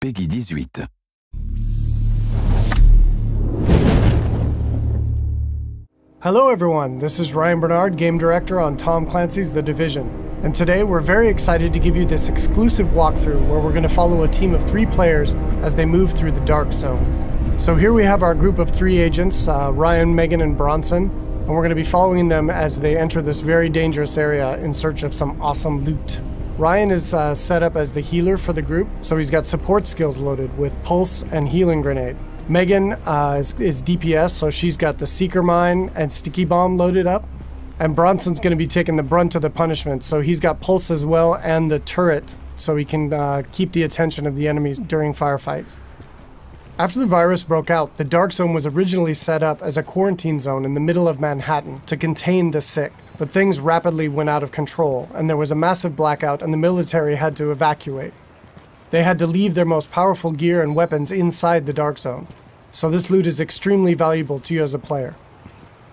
Peggy 18. Hello everyone, this is Ryan Bernard, Game Director on Tom Clancy's The Division. And today we're very excited to give you this exclusive walkthrough where we're going to follow a team of 3 players as they move through the Dark Zone. So here we have our group of 3 agents, Ryan, Megan, and Bronson. And we're going to be following them as they enter this very dangerous area in search of some awesome loot. Ryan is set up as the healer for the group, so he's got support skills loaded with Pulse and Healing Grenade. Megan is DPS, so she's got the Seeker Mine and Sticky Bomb loaded up. And Bronson's going to be taking the brunt of the punishment, so he's got Pulse as well and the turret, so he can keep the attention of the enemies during firefights. After the virus broke out, the Dark Zone was originally set up as a quarantine zone in the middle of Manhattan to contain the sick. But things rapidly went out of control, and there was a massive blackout and the military had to evacuate. They had to leave their most powerful gear and weapons inside the Dark Zone. So this loot is extremely valuable to you as a player.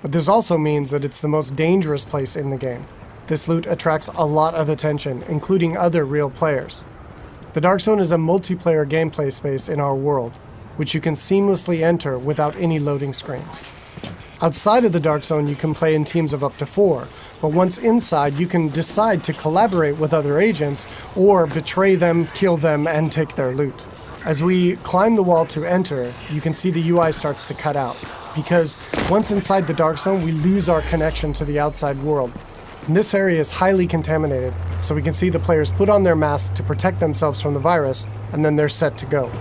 But this also means that it's the most dangerous place in the game. This loot attracts a lot of attention, including other real players. The Dark Zone is a multiplayer gameplay space in our world, which you can seamlessly enter without any loading screens. Outside of the Dark Zone, you can play in teams of up to 4, but once inside, you can decide to collaborate with other agents or betray them, kill them, and take their loot. As we climb the wall to enter, you can see the UI starts to cut out, because once inside the Dark Zone, we lose our connection to the outside world. And this area is highly contaminated, so we can see the players put on their masks to protect themselves from the virus, and then they're set to go.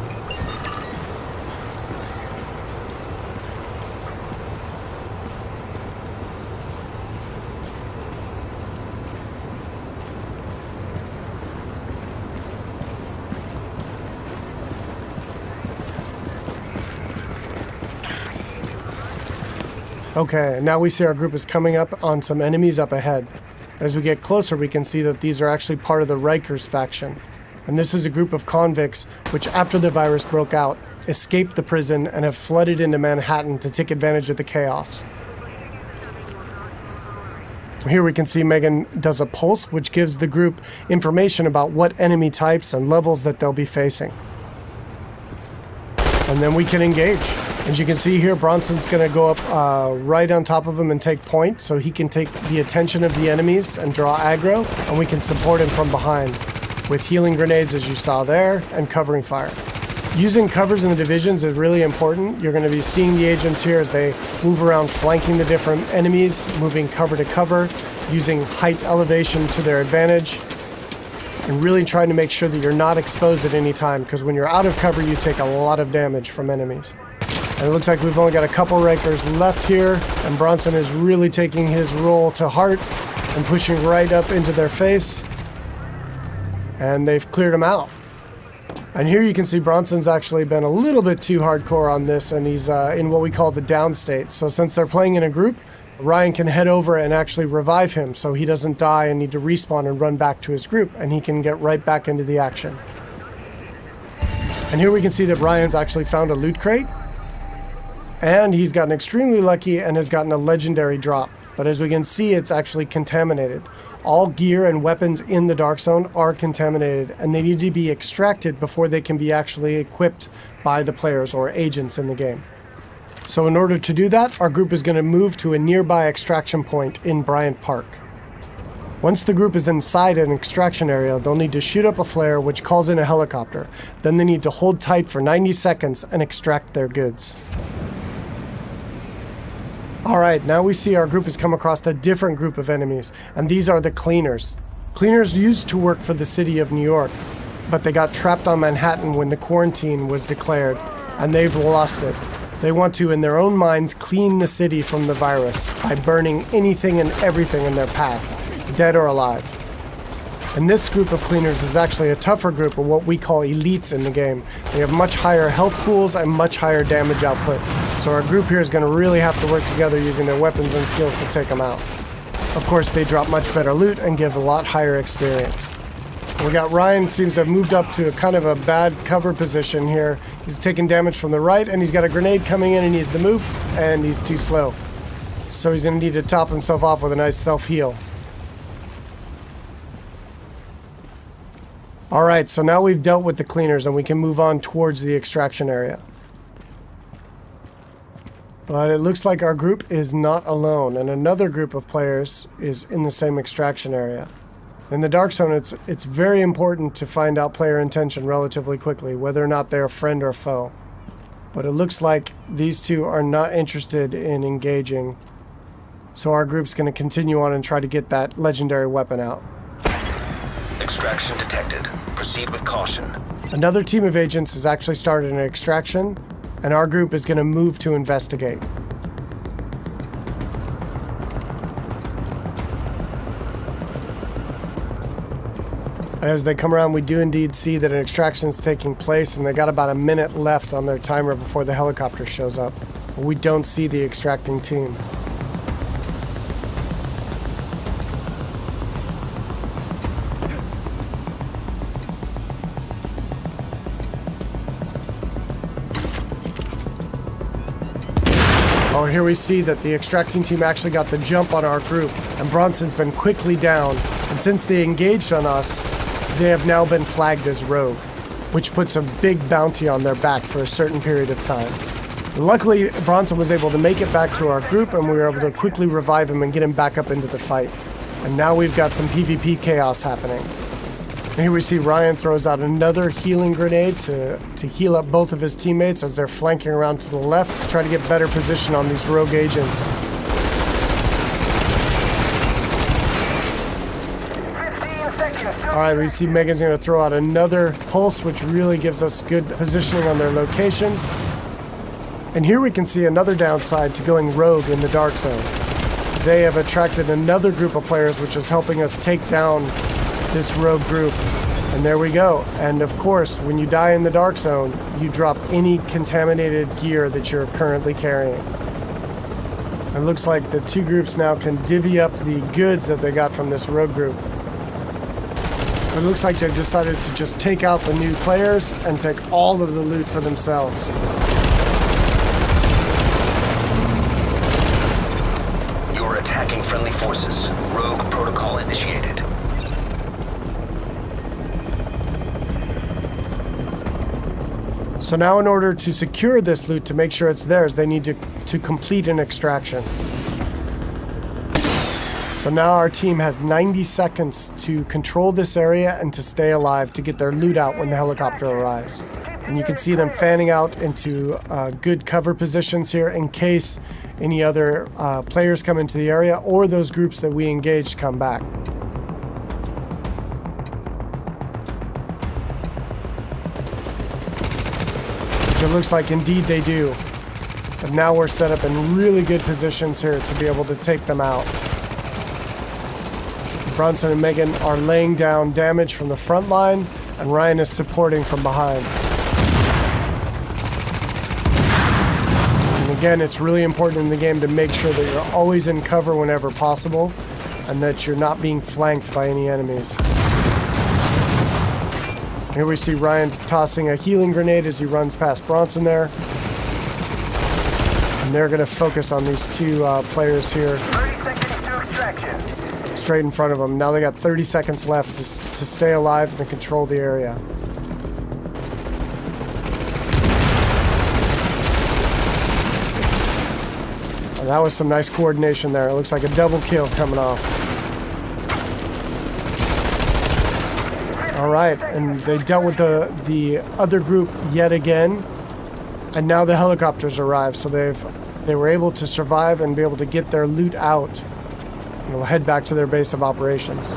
Okay, now we see our group is coming up on some enemies up ahead. As we get closer, we can see that these are actually part of the Rikers faction. And this is a group of convicts which, after the virus broke out, escaped the prison and have flooded into Manhattan to take advantage of the chaos. Here we can see Megan does a pulse, which gives the group information about what enemy types and levels that they'll be facing. And then we can engage. As you can see here, Bronson's going to go up right on top of him and take point, so he can take the attention of the enemies and draw aggro, and we can support him from behind with healing grenades, as you saw there, and covering fire. Using covers in the divisions is really important. You're going to be seeing the agents here as they move around flanking the different enemies, moving cover to cover, using height elevation to their advantage, and really trying to make sure that you're not exposed at any time, because when you're out of cover, you take a lot of damage from enemies. And it looks like we've only got a couple Rikers left here, and Bronson is really taking his role to heart and pushing right up into their face. And they've cleared him out. And here you can see Bronson's actually been a little bit too hardcore on this, and he's in what we call the down state. So since they're playing in a group, Ryan can head over and actually revive him so he doesn't die and need to respawn and run back to his group, and he can get right back into the action. And here we can see that Ryan's actually found a loot crate. And he's gotten extremely lucky and has gotten a legendary drop. But as we can see, it's actually contaminated. All gear and weapons in the Dark Zone are contaminated, and they need to be extracted before they can be actually equipped by the players or agents in the game. So in order to do that, our group is going to move to a nearby extraction point in Bryant Park. Once the group is inside an extraction area, they'll need to shoot up a flare which calls in a helicopter. Then they need to hold tight for 90 seconds and extract their goods. Alright, now we see our group has come across a different group of enemies, and these are the Cleaners. Cleaners used to work for the city of New York, but they got trapped on Manhattan when the quarantine was declared, and they've lost it. They want to, in their own minds, clean the city from the virus by burning anything and everything in their path, dead or alive. And this group of Cleaners is actually a tougher group of what we call elites in the game. They have much higher health pools and much higher damage output. So our group here is going to really have to work together using their weapons and skills to take them out. Of course, they drop much better loot and give a lot higher experience. We got Ryan seems to have moved up to a kind of a bad cover position here. He's taking damage from the right, and he's got a grenade coming in and he needs to move, and he's too slow. So he's going to need to top himself off with a nice self-heal. Alright, so now we've dealt with the cleaners and we can move on towards the extraction area. But it looks like our group is not alone, and another group of players is in the same extraction area. In the Dark Zone, it's very important to find out player intention relatively quickly, whether or not they're a friend or foe. But it looks like these two are not interested in engaging, so our group's going to continue on and try to get that legendary weapon out. Extraction detected. Proceed with caution. Another team of agents has actually started an extraction, and our group is going to move to investigate. And as they come around, we do indeed see that an extraction is taking place, and they got about a minute left on their timer before the helicopter shows up. But we don't see the extracting team. Oh, here we see that the extracting team actually got the jump on our group, and Bronson's been quickly down. And since they engaged on us, they have now been flagged as rogue, which puts a big bounty on their back for a certain period of time. Luckily, Bronson was able to make it back to our group, and we were able to quickly revive him and get him back up into the fight. And now we've got some PvP chaos happening. And here we see Ryan throws out another healing grenade to heal up both of his teammates as they're flanking around to the left to try to get better position on these rogue agents. 15 seconds. Alright, we see Megan's going to throw out another pulse, which really gives us good positioning on their locations. And here we can see another downside to going rogue in the Dark Zone. They have attracted another group of players, which is helping us take down this rogue group. And there we go. And of course, when you die in the Dark Zone, you drop any contaminated gear that you're currently carrying. It looks like the two groups now can divvy up the goods that they got from this rogue group. It looks like they've decided to just take out the new players and take all of the loot for themselves. You're attacking friendly forces. Rogue protocol initiated. So now in order to secure this loot, to make sure it's theirs, they need to complete an extraction. So now our team has 90 seconds to control this area and to stay alive to get their loot out when the helicopter arrives. And you can see them fanning out into good cover positions here in case any other players come into the area or those groups that we engaged come back. It looks like indeed they do. But now we're set up in really good positions here to be able to take them out. Bronson and Megan are laying down damage from the front line, and Ryan is supporting from behind. And again, it's really important in the game to make sure that you're always in cover whenever possible, and that you're not being flanked by any enemies. Here we see Ryan tossing a healing grenade as he runs past Bronson there. And they're going to focus on these two players here. 30 seconds to extraction. Straight in front of them. Now they got 30 seconds left to stay alive and control the area. And that was some nice coordination there. It looks like a double kill coming off. Alright, and they dealt with the other group yet again, and now the helicopters arrived, so they were able to survive and be able to get their loot out, and will head back to their base of operations.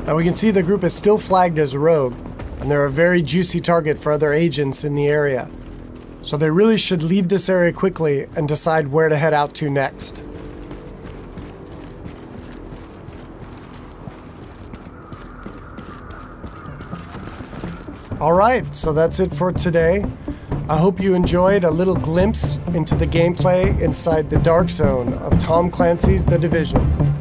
Now we can see the group is still flagged as rogue, and they're a very juicy target for other agents in the area. So they really should leave this area quickly and decide where to head out to next. Alright, so that's it for today. I hope you enjoyed a little glimpse into the gameplay inside the dark zone of Tom Clancy's The Division.